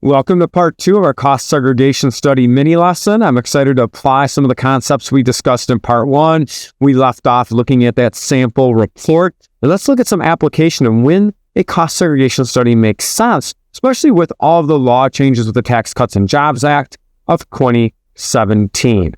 Welcome to part 2 of our Cost Segregation Study mini lesson. I'm excited to apply some of the concepts we discussed in part 1. We left off looking at that sample report. And let's look at some application and when a cost segregation study makes sense, especially with all of the law changes with the Tax Cuts and Jobs Act of 2017.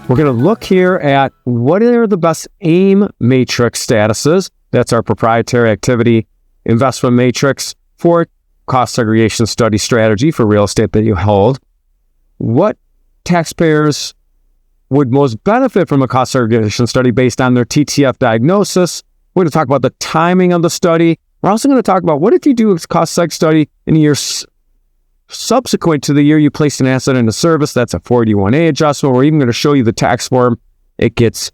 We're going to look here at what are the best AIM matrix statuses. That's our proprietary activity investment matrix for cost segregation study strategy for real estate that you hold. What taxpayers would most benefit from a cost segregation study based on their TTF diagnosis. We're going to talk about the timing of the study. We're also going to talk about what if you do a cost seg study in a year subsequent to the year you placed an asset into service. That's a 481A adjustment. We're even going to show you the tax form it gets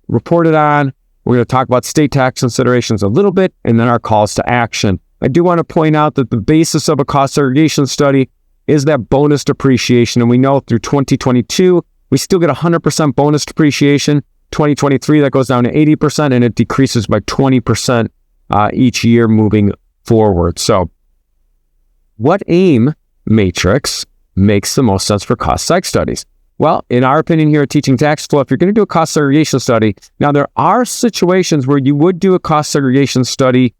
reported on. We're going to talk about state tax considerations a little bit, and then our calls to action. I do want to point out that the basis of a cost segregation study is that bonus depreciation, and we know through 2022, we still get 100% bonus depreciation. 2023, that goes down to 80%, and it decreases by 20% each year moving forward. So what AIM matrix makes the most sense for cost seg studies? Well, in our opinion here at Teaching Tax Flow, if you're going to do a cost segregation study, now there are situations where you would do a cost segregation study,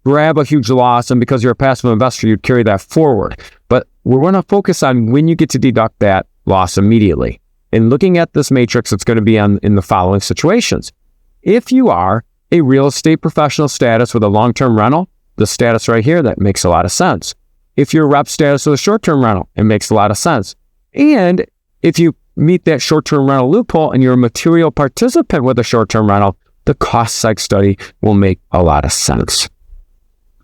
grab a huge loss, and because you're a passive investor, you'd carry that forward. But we're going to focus on when you get to deduct that loss immediately. And looking at this matrix, it's going to be in the following situations. If you are a real estate professional status with a long-term rental, the status right here, that makes a lot of sense. If you're rep status with a short-term rental, it makes a lot of sense. And if you meet that short-term rental loophole and you're a material participant with a short-term rental, the cost seg study will make a lot of sense.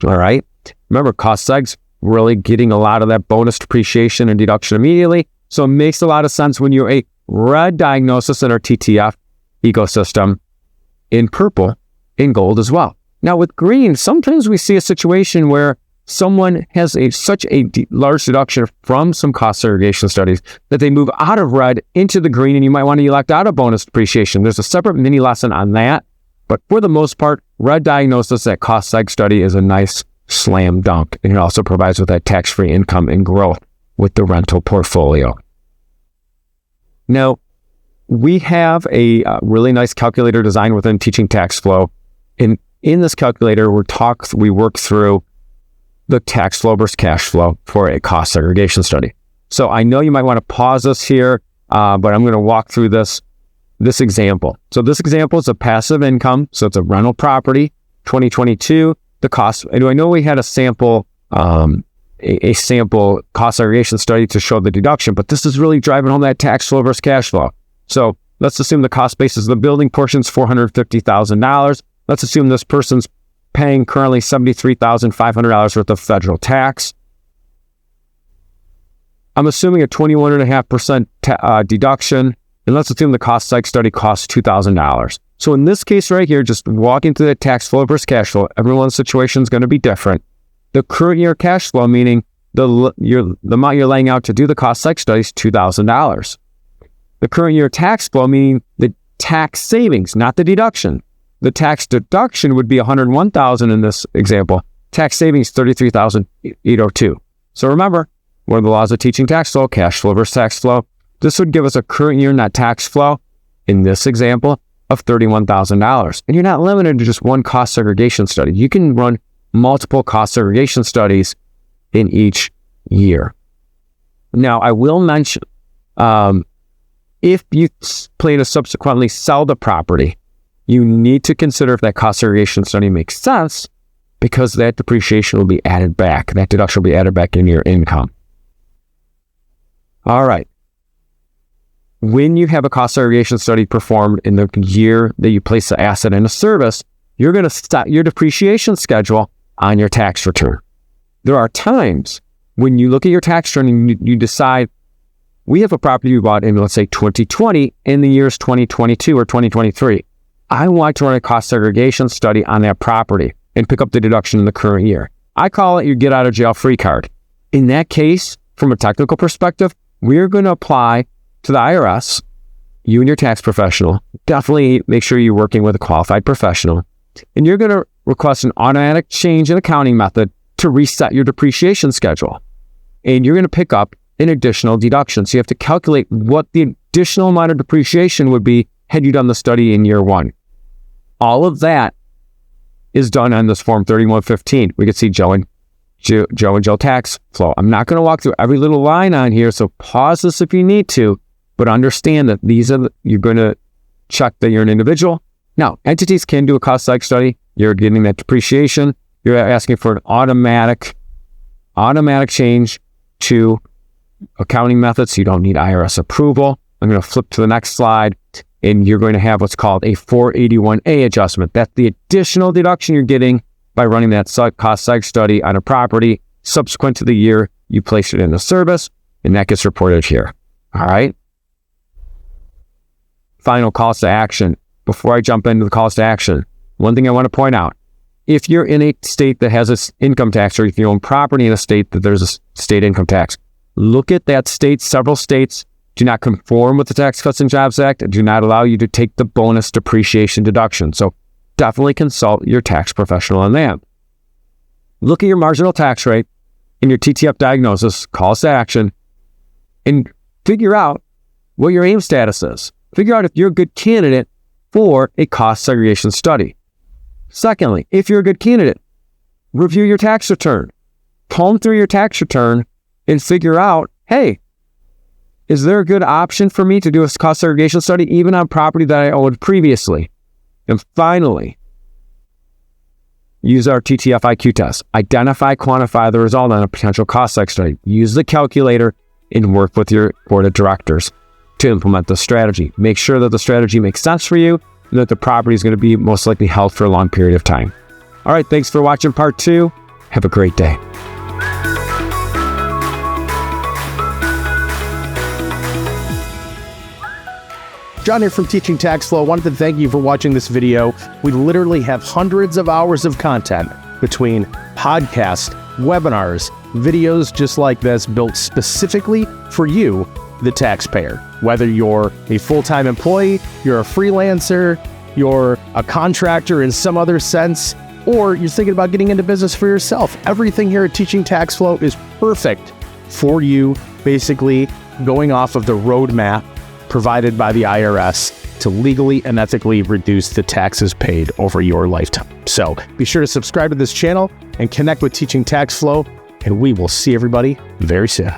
All right. Remember, cost seg's really getting a lot of that bonus depreciation and deduction immediately. So it makes a lot of sense when you're a red diagnosis in our TTF ecosystem, in purple, in gold as well. Now with green, sometimes we see a situation where someone has such a large deduction from some cost segregation studies that they move out of red into the green, and you might want to elect out of bonus depreciation. There's a separate mini lesson on that, but for the most part, red diagnosis at cost seg study is a nice slam dunk, and it also provides with that tax-free income and growth with the rental portfolio. Now, we have a really nice calculator design within Teaching Tax Flow. In this calculator, we work through the tax flow versus cash flow for a cost segregation study. So I know you might want to pause this here, but I'm going to walk through this example. So this example is a passive income. So it's a rental property, 2022, the cost. And I know we had a sample cost segregation study to show the deduction, but this is really driving home that tax flow versus cash flow. So let's assume the cost basis of the building portion is $450,000. Let's assume this person's paying currently $73,500 worth of federal tax. I'm assuming a 21.5% deduction, and let's assume the cost seg study costs $2,000. So in this case right here, just walking through the tax flow versus cash flow, everyone's situation is going to be different. The current year cash flow, meaning the amount you're laying out to do the cost seg study is $2,000. The current year tax flow, meaning the tax savings, not the deduction. The tax deduction would be $101,000 in this example. Tax savings, $33,802. So remember, one of the laws of Teaching Tax Flow, cash flow versus tax flow. This would give us a current year net tax flow, in this example, of $31,000. And you're not limited to just one cost segregation study. You can run multiple cost segregation studies in each year. Now, I will mention, if you plan to subsequently sell the property, you need to consider if that cost segregation study makes sense, because that depreciation will be added back. That deduction will be added back in your income. All right. When you have a cost segregation study performed in the year that you place the asset into service, you're going to start your depreciation schedule on your tax return. There are times when you look at your tax return and you decide, we have a property we bought in, let's say, 2020, in the years 2022 or 2023. I want to run a cost segregation study on that property and pick up the deduction in the current year. I call it your get out of jail free card. In that case, from a technical perspective, we're going to apply to the IRS you and your tax professional, definitely make sure you're working with a qualified professional, and you're going to request an automatic change in accounting method to reset your depreciation schedule. And you're going to pick up an additional deduction. So you have to calculate what the additional amount of depreciation would be had you done the study in year one. All of that is done on this Form 3115. We can see Joe and Joe tax flow. I'm not going to walk through every little line on here, so pause this if you need to, but understand that you're going to check that you're an individual. Now, entities can do a cost seg study. You're getting that depreciation. You're asking for an automatic change to accounting methods. So you don't need IRS approval. I'm going to flip to the next slide, and you're going to have what's called a 481A adjustment. That's the additional deduction you're getting by running that cost seg study on a property subsequent to the year you place it into service, and that gets reported here. All right. Final calls to action. Before I jump into the calls to action, one thing I want to point out, if you're in a state that has an income tax, or if you own property in a state that there's a state income tax, look at that state. Several states do not conform with the Tax Cuts and Jobs Act and do not allow you to take the bonus depreciation deduction. So definitely consult your tax professional on that. Look at your marginal tax rate and your TTF diagnosis, calls to action, and figure out what your AIM status is. Figure out if you're a good candidate for a cost segregation study. Secondly, if you're a good candidate, review your tax return. Comb through your tax return and figure out, hey, is there a good option for me to do a cost segregation study even on property that I owned previously? And finally, use our TTF IQ test. Identify, quantify the result on a potential cost seg study. Use the calculator and work with your board of directors to implement the strategy. Make sure that the strategy makes sense for you and that the property is going to be most likely held for a long period of time. All right, thanks for watching part 2. Have a great day. John here from Teaching Tax Flow. I wanted to thank you for watching this video. We literally have hundreds of hours of content between podcasts, webinars, videos just like this built specifically for you, the taxpayer. Whether you're a full-time employee, you're a freelancer, you're a contractor in some other sense, or you're thinking about getting into business for yourself, everything here at Teaching Tax Flow is perfect for you, basically going off of the roadmap provided by the IRS to legally and ethically reduce the taxes paid over your lifetime. So be sure to subscribe to this channel and connect with Teaching Tax Flow, and we will see everybody very soon.